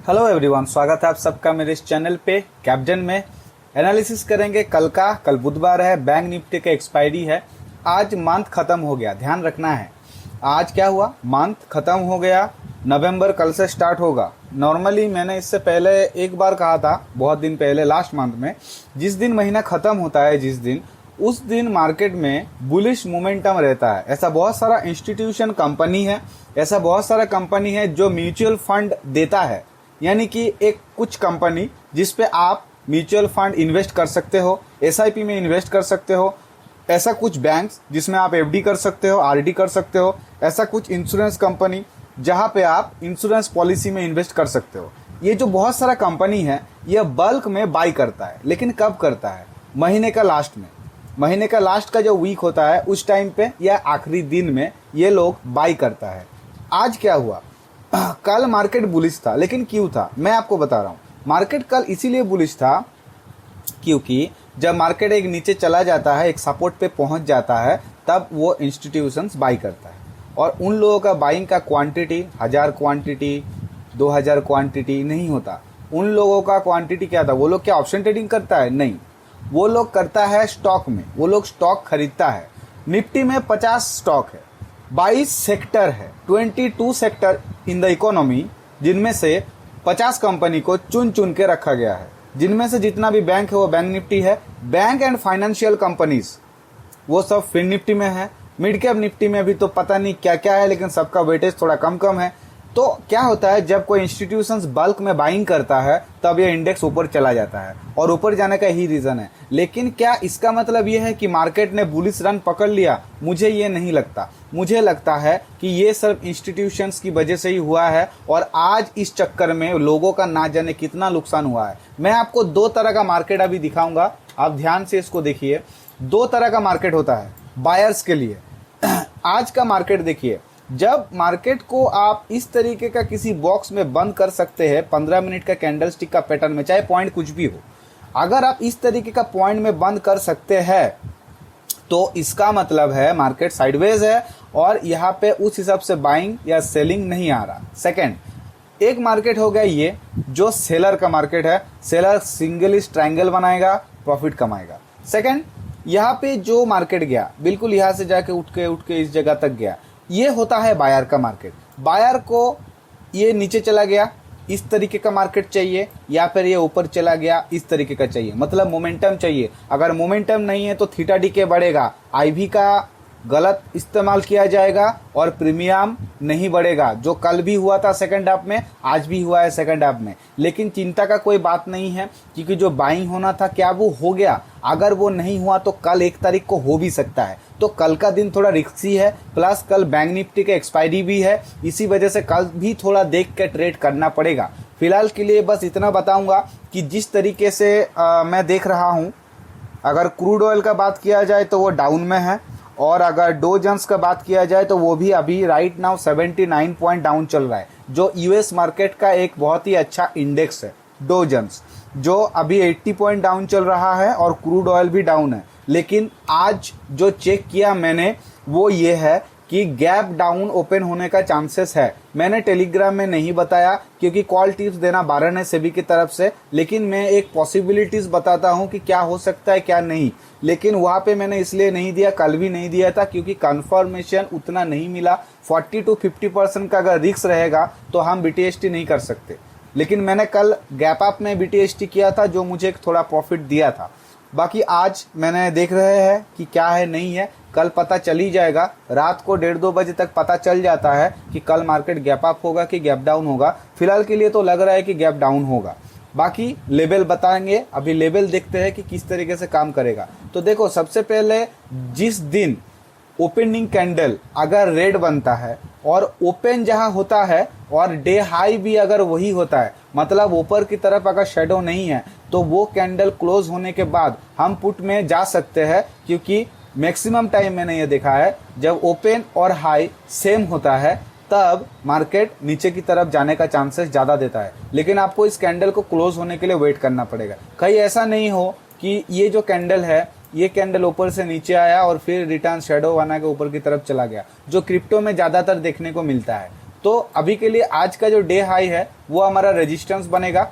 Hello everyone, स्वागत है आप सबका मेरे इस चैनल पे। कैप्टन में एनालिसिस करेंगे कल बुधवार है, बैंक निफ्टी का एक्सपायरी है। आज मंथ खत्म हो गया, ध्यान रखना है। आज क्या हुआ, मंथ खत्म हो गया, नवंबर कल से स्टार्ट होगा। नॉर्मली मैंने इससे पहले एक बार कहा था, बहुत दिन पहले लास्ट मंथ में, जिस दिन महीना खत्म होता है उस दिन मार्केट में बुलिश मोमेंटम रहता है। ऐसा बहुत सारा इंस्टीट्यूशन कंपनी है, ऐसा बहुत सारा कंपनी है जो म्यूचुअल फंड देता है, यानी कि एक कुछ कंपनी जिस पे आप म्यूचुअल फंड इन्वेस्ट कर सकते हो, एसआईपी में इन्वेस्ट कर सकते हो, ऐसा कुछ बैंक्स जिसमें आप एफडी कर सकते हो, आरडी कर सकते हो, ऐसा कुछ इंश्योरेंस कंपनी जहां पे आप इंश्योरेंस पॉलिसी में इन्वेस्ट कर सकते हो। ये जो बहुत सारा कंपनी है यह बल्क में बाई करता है, लेकिन कब करता है? महीने का लास्ट में, महीने का लास्ट का जो वीक होता है उस टाइम पे या आखिरी दिन में ये लोग बाई करता है। आज क्या हुआ, कल मार्केट बुलिश था, लेकिन क्यों था मैं आपको बता रहा हूँ। मार्केट कल इसीलिए बुलिश था क्योंकि जब मार्केट एक नीचे चला जाता है, एक सपोर्ट पे पहुंच जाता है, तब वो इंस्टीट्यूशंस बाई करता है। और उन लोगों का बाइंग का क्वांटिटी 1000 क्वांटिटी 2000 क्वांटिटी नहीं होता। उन लोगों का क्वांटिटी क्या था? वो लोग क्या ऑप्शन ट्रेडिंग करता है? नहीं, वो लोग करता है स्टॉक में, वो लोग स्टॉक खरीदता है। निफ्टी में 50 स्टॉक है, 22 सेक्टर है, 22 सेक्टर इन द इकोनॉमी, जिनमें से 50 कंपनी को चुन चुन के रखा गया है। जिनमें से जितना भी बैंक है वो बैंक निफ्टी है। बैंक एंड फाइनेंशियल कंपनीज वो सब फिन निफ्टी में है। मिड कैप निफ्टी में भी तो पता नहीं क्या क्या है, लेकिन सबका वेटेज थोड़ा कम कम है। तो क्या होता है, जब कोई इंस्टीट्यूशंस बल्क में बाइंग करता है तब ये इंडेक्स ऊपर चला जाता है, और ऊपर जाने का ही रीजन है। लेकिन क्या इसका मतलब ये है कि मार्केट ने बुलिश रन पकड़ लिया? मुझे ये नहीं लगता। मुझे लगता है कि ये सब इंस्टीट्यूशंस की वजह से ही हुआ है, और आज इस चक्कर में लोगों का ना जाने कितना नुकसान हुआ है। मैं आपको दो तरह का मार्केट अभी दिखाऊंगा, आप ध्यान से इसको देखिए। दो तरह का मार्केट होता है बायर्स के लिए। आज का मार्केट देखिए, जब मार्केट को आप इस तरीके का किसी बॉक्स में बंद कर सकते हैं 15 मिनट का कैंडलस्टिक का पैटर्न में, चाहे पॉइंट कुछ भी हो, अगर आप इस तरीके का पॉइंट में बंद कर सकते हैं तो इसका मतलब है मार्केट साइडवेज है, और यहाँ पे उस हिसाब से बाइंग या सेलिंग नहीं आ रहा। सेकंड, एक मार्केट हो गया ये जो सेलर का मार्केट है। सेलर सिंगल ट्रायंगल बनाएगा, प्रॉफिट कमाएगा। सेकंड, यहाँ पे जो मार्केट गया बिल्कुल यहाँ से जाके उठ के इस जगह तक गया, ये होता है बायर का मार्केट। बायर को ये नीचे चला गया, इस तरीके का मार्केट चाहिए, या फिर ये ऊपर चला गया, इस तरीके का चाहिए, मतलब मोमेंटम चाहिए। अगर मोमेंटम नहीं है तो थीटा डीके बढ़ेगा, आईवी का गलत इस्तेमाल किया जाएगा और प्रीमियम नहीं बढ़ेगा, जो कल भी हुआ था सेकंड हाफ में, आज भी हुआ है सेकंड हाफ में। लेकिन चिंता का कोई बात नहीं है, क्योंकि जो बाइंग होना था क्या वो हो गया? अगर वो नहीं हुआ तो कल 1 तारीख को हो भी सकता है। तो कल का दिन थोड़ा रिस्की है, प्लस कल बैंक निफ्टी का एक्सपायरी भी है, इसी वजह से कल भी थोड़ा देख के ट्रेड करना पड़ेगा। फिलहाल के लिए बस इतना बताऊंगा कि जिस तरीके से मैं देख रहा हूँ, अगर क्रूड ऑयल का बात किया जाए तो वो डाउन में है, और अगर डो जोन्स का बात किया जाए तो वो भी अभी राइट नाउ 79 पॉइंट डाउन चल रहा है, जो यूएस मार्केट का एक बहुत ही अच्छा इंडेक्स है डो जोन्स, जो अभी 80 पॉइंट डाउन चल रहा है, और क्रूड ऑयल भी डाउन है। लेकिन आज जो चेक किया मैंने वो ये है कि गैप डाउन ओपन होने का चांसेस है। मैंने टेलीग्राम में नहीं बताया क्योंकि कॉल टिप्स देना बारन है सेबी की तरफ से, लेकिन मैं एक पॉसिबिलिटीज बताता हूं कि क्या हो सकता है क्या नहीं। लेकिन वहां पे मैंने इसलिए नहीं दिया, कल भी नहीं दिया था, क्योंकि कंफर्मेशन उतना नहीं मिला। 40 to 50% का अगर रिस्क रहेगा तो हम बीटीएसटी नहीं कर सकते। लेकिन मैंने कल गैप अप में बीटीएसटी किया था, जो मुझे थोड़ा प्रॉफिट दिया था। बाकी आज मैंने देख रहे हैं कि क्या है नहीं है, कल पता चल ही जाएगा। रात को 1:30-2 बजे तक पता चल जाता है कि कल मार्केट गैप अप होगा कि गैप डाउन होगा। फिलहाल के लिए तो लग रहा है कि गैप डाउन होगा। बाकी लेवल बताएंगे, अभी लेवल देखते हैं कि किस तरीके से काम करेगा। तो देखो, सबसे पहले जिस दिन ओपनिंग कैंडल अगर रेड बनता है और ओपन जहां होता है और डे हाई भी अगर वही होता है, मतलब ऊपर की तरफ अगर शेडो नहीं है, तो वो कैंडल क्लोज होने के बाद हम पुट में जा सकते हैं, क्योंकि मैक्सिमम टाइम मैंने ये देखा है जब ओपन और हाई सेम होता है तब मार्केट नीचे की तरफ जाने का चांसेस ज़्यादा देता है। लेकिन आपको इस कैंडल को क्लोज होने के लिए वेट करना पड़ेगा। कहीं ऐसा नहीं हो कि ये जो कैंडल है, ये कैंडल ऊपर से नीचे आया और फिर रिटर्न शेडो बना के ऊपर की तरफ चला गया, जो क्रिप्टो में ज़्यादातर देखने को मिलता है। तो तो अभी के लिए आज का जो डे हाई है वो हमारा रेजिस्टेंस बनेगा।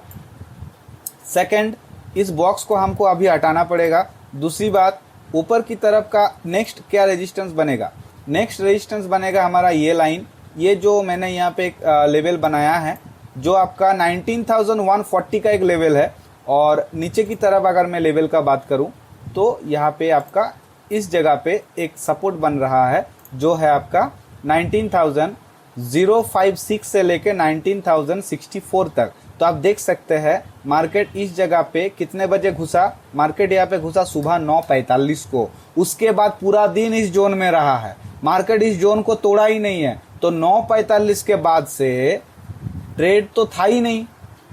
सेकंड, इस बॉक्स को हमको अभी हटाना पड़ेगा। दूसरी बात, ऊपर की तरफ का नेक्स्ट क्या रेजिस्टेंस बनेगा? नेक्स्ट रेजिस्टेंस बनेगा हमारा ये लाइन, ये जो मैंने यहाँ पे एक लेवल बनाया है जो आपका 19,140 का एक लेवल है। और नीचे की तरफ अगर मैं लेवल का बात करूं तो यहाँ पे आपका इस जगह पे एक सपोर्ट बन रहा है जो है आपका 19,056 से लेके 19,064 तक। तो आप देख सकते हैं मार्केट इस जगह पे कितने बजे घुसा? मार्केट यहाँ पे घुसा सुबह 9:45 को। उसके बाद पूरा दिन इस जोन में रहा है, मार्केट इस जोन को तोड़ा ही नहीं है। तो 9:45 के बाद से ट्रेड तो था ही नहीं,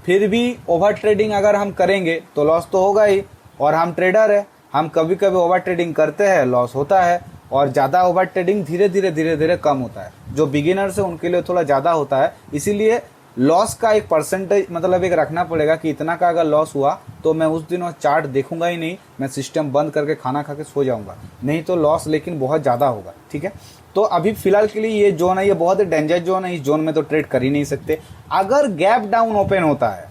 फिर भी ओवर ट्रेडिंग अगर हम करेंगे तो लॉस तो होगा ही। और हम ट्रेडर है, हम कभी कभी ओवर ट्रेडिंग करते हैं, लॉस होता है। और ज़्यादा ओवर ट्रेडिंग धीरे धीरे कम होता है। जो बिगिनर्स है उनके लिए थोड़ा ज़्यादा होता है, इसीलिए लॉस का एक परसेंटेज मतलब एक रखना पड़ेगा कि इतना का अगर लॉस हुआ तो मैं उस दिन वो चार्ट देखूंगा ही नहीं, मैं सिस्टम बंद करके खाना खा के सो जाऊंगा, नहीं तो लॉस लेकिन बहुत ज़्यादा होगा। ठीक है, तो अभी फिलहाल के लिए ये जोन है, ये बहुत ही डेंजर जोन है, इस जोन में तो ट्रेड कर ही नहीं सकते। अगर गैप डाउन ओपन होता है,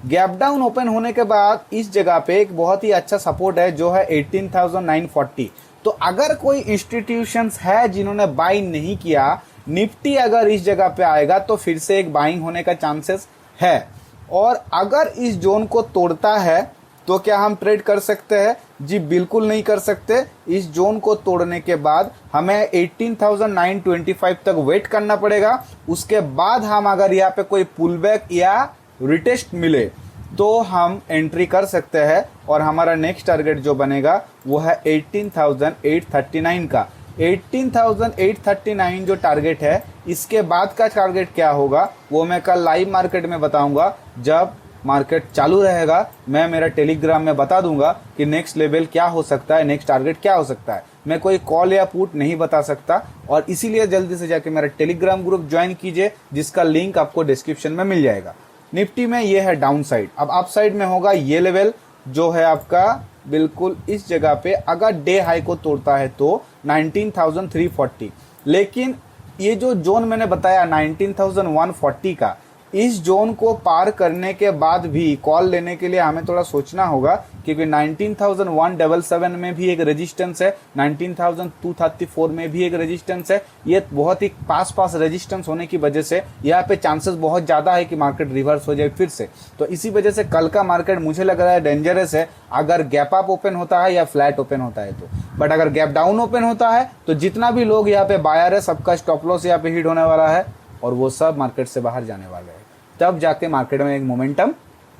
गैप डाउन ओपन होने के बाद इस जगह पे एक बहुत ही अच्छा सपोर्ट है जो है 18,940। तो अगर कोई इंस्टीट्यूशंस है जिन्होंने बाई नहीं किया, निफ्टी अगर इस जगह पे आएगा तो फिर से एक बाइंग होने का चांसेस है। और अगर इस जोन को तोड़ता है तो क्या हम ट्रेड कर सकते हैं? जी बिल्कुल नहीं कर सकते। इस जोन को तोड़ने के बाद हमें 18,925 तक वेट करना पड़ेगा। उसके बाद हम अगर यहाँ पे कोई पुलबैक या रिटेस्ट मिले तो हम एंट्री कर सकते हैं। और हमारा नेक्स्ट टारगेट जो बनेगा वो है 18,839 का। 18,839 जो टारगेट है, इसके बाद का टारगेट क्या होगा वो मैं कल लाइव मार्केट में बताऊंगा। जब मार्केट चालू रहेगा मैं मेरा टेलीग्राम में बता दूंगा कि नेक्स्ट लेवल क्या हो सकता है, नेक्स्ट टारगेट क्या हो सकता है। मैं कोई कॉल या पुट नहीं बता सकता, और इसीलिए जल्दी से जाके मेरा टेलीग्राम ग्रुप ज्वाइन कीजिए, जिसका लिंक आपको डिस्क्रिप्शन में मिल जाएगा। निफ्टी में ये है डाउन साइड। अब अप साइड में होगा ये लेवल जो है आपका बिल्कुल इस जगह पे, अगर डे हाई को तोड़ता है तो 19,340। लेकिन ये जो जोन मैंने बताया 19,140 का, इस जोन को पार करने के बाद भी कॉल लेने के लिए हमें थोड़ा सोचना होगा, क्योंकि 19,177 में भी एक रेजिस्टेंस है, 19,234 में भी एक रेजिस्टेंस है। ये बहुत ही पास रेजिस्टेंस होने की वजह से यहाँ पे चांसेस बहुत ज़्यादा है कि मार्केट रिवर्स हो जाए फिर से। तो इसी वजह से कल का मार्केट मुझे लग रहा है डेंजरस है, अगर गैप अप ओपन होता है या फ्लैट ओपन होता है तो। बट अगर गैप डाउन ओपन होता है तो जितना भी लोग यहाँ पे बायर है सबका स्टॉप लॉस यहाँ पे हिट होने वाला है और वो सब मार्केट से बाहर जाने वाले हैं। तब जाके मार्केट में एक मोमेंटम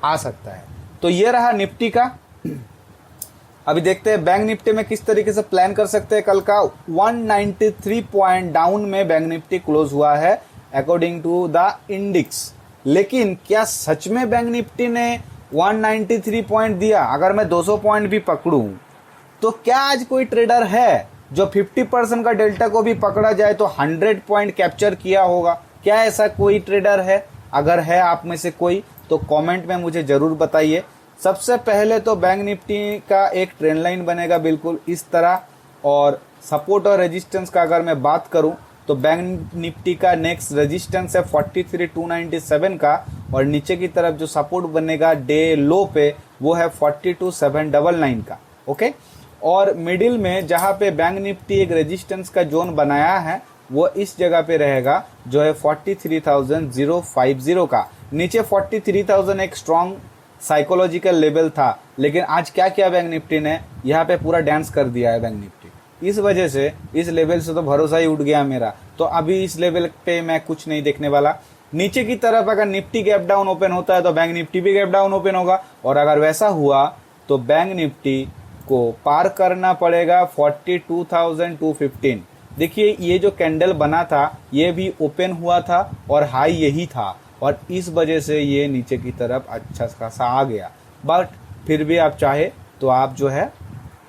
आ सकता है। तो ये रहा निफ्टी का। अभी देखते हैं बैंक निफ्टी में किस तरीके से प्लान कर सकते हैं। कल का 193 पॉइंट डाउन में बैंक निफ्टी क्लोज हुआ है अकॉर्डिंग टू द इंडेक्स। लेकिन क्या सच में बैंक निफ्टी ने 193 पॉइंट दिया? अगर मैं 200 पॉइंट भी पकड़ूं तो क्या आज कोई ट्रेडर है जो 50% का डेल्टा को भी पकड़ा जाए तो 100 पॉइंट कैप्चर किया होगा? क्या ऐसा कोई ट्रेडर है? अगर है आप में से कोई तो कमेंट में मुझे जरूर बताइए। सबसे पहले तो बैंक निफ्टी का एक ट्रेंड लाइन बनेगा बिल्कुल इस तरह, और सपोर्ट और रेजिस्टेंस का अगर मैं बात करूं तो बैंक निफ्टी का नेक्स्ट रेजिस्टेंस है 43,297 का, और नीचे की तरफ जो सपोर्ट बनेगा डे लो पे वो है 42,799 का। ओके, और मिडिल में जहां पे बैंक निफ्टी एक रेजिस्टेंस का जोन बनाया है वो इस जगह पे रहेगा जो है 43,050 का। नीचे 43,000 एक स्ट्रॉन्ग साइकोलॉजिकल लेवल था, लेकिन आज क्या किया बैंक निफ्टी ने, यहाँ पे पूरा डांस कर दिया है बैंक निफ्टी। इस वजह से इस लेवल से तो भरोसा ही उठ गया मेरा। तो अभी इस लेवल पे मैं कुछ नहीं देखने वाला। नीचे की तरफ अगर निफ्टी गैप डाउन ओपन होता है तो बैंक निफ्टी भी गैप डाउन ओपन होगा, और अगर वैसा हुआ तो बैंक निफ्टी को पार करना पड़ेगा 42,215। देखिए ये जो कैंडल बना था ये भी ओपन हुआ था और हाई यही था, और इस वजह से ये नीचे की तरफ अच्छा खासा आ गया। बट फिर भी आप चाहे तो आप जो है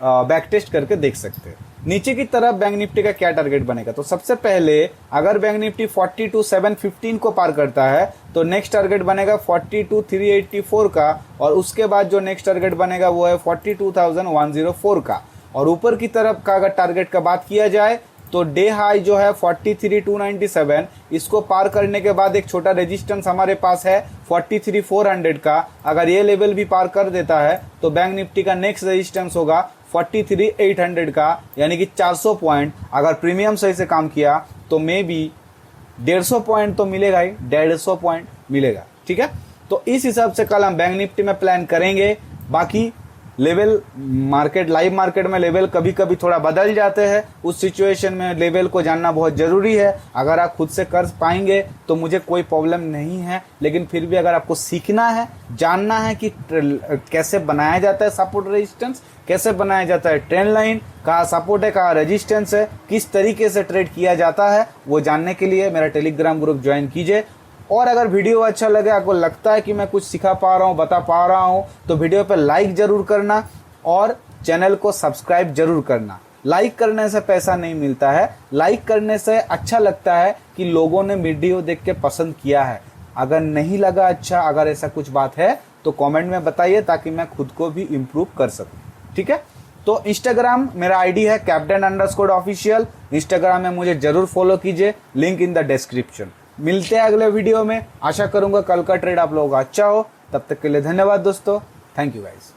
बैक टेस्ट करके देख सकते हैं। नीचे की तरफ बैंक निफ्टी का क्या टारगेट बनेगा, तो सबसे पहले अगर बैंक निफ्टी 42,715 को पार करता है तो नेक्स्ट टारगेट बनेगा 42,384 का, और उसके बाद जो नेक्स्ट टारगेट बनेगा वो है 42,104 का। और ऊपर की तरफ का अगर टारगेट का बात किया जाए तो डे हाई जो है 43,297, इसको पार करने के बाद एक छोटा रेजिस्टेंस हमारे पास है 43,400 का। अगर ये लेवल भी पार कर देता है तो बैंक निफ्टी का नेक्स्ट रेजिस्टेंस होगा 43,800 का, यानी कि 400 पॉइंट। अगर प्रीमियम सही से काम किया तो मे बी 150 पॉइंट तो मिलेगा ही, 150 पॉइंट मिलेगा। ठीक है, तो इस हिसाब से कल हम बैंक निफ्टी में प्लान करेंगे। बाकी लेवल मार्केट, लाइव मार्केट में लेवल कभी कभी थोड़ा बदल जाते हैं, उस सिचुएशन में लेवल को जानना बहुत जरूरी है। अगर आप खुद से कर पाएंगे तो मुझे कोई प्रॉब्लम नहीं है, लेकिन फिर भी अगर आपको सीखना है, जानना है कि कैसे बनाया जाता है सपोर्ट रेजिस्टेंस, कैसे बनाया जाता है ट्रेंड लाइन, कहाँ सपोर्ट है कहाँ रेजिस्टेंस है, किस तरीके से ट्रेड किया जाता है, वो जानने के लिए मेरा टेलीग्राम ग्रुप ज्वाइन कीजिए। और अगर वीडियो अच्छा लगे, आपको लगता है कि मैं कुछ सिखा पा रहा हूँ, बता पा रहा हूँ, तो वीडियो पर लाइक जरूर करना और चैनल को सब्सक्राइब जरूर करना। लाइक करने से पैसा नहीं मिलता है, लाइक करने से अच्छा लगता है कि लोगों ने वीडियो देख के पसंद किया है। अगर नहीं लगा अच्छा, अगर ऐसा कुछ बात है तो कमेंट में बताइए ताकि मैं खुद को भी इम्प्रूव कर सकूं। ठीक है, तो इंस्टाग्राम मेरा आईडी है captain_official। इंस्टाग्राम में मुझे जरूर फॉलो कीजिए, लिंक इन द डिस्क्रिप्शन। मिलते हैं अगले वीडियो में। आशा करूंगा कल का ट्रेड आप लोगों का अच्छा हो। तब तक के लिए धन्यवाद दोस्तों, थैंक यू गाइस।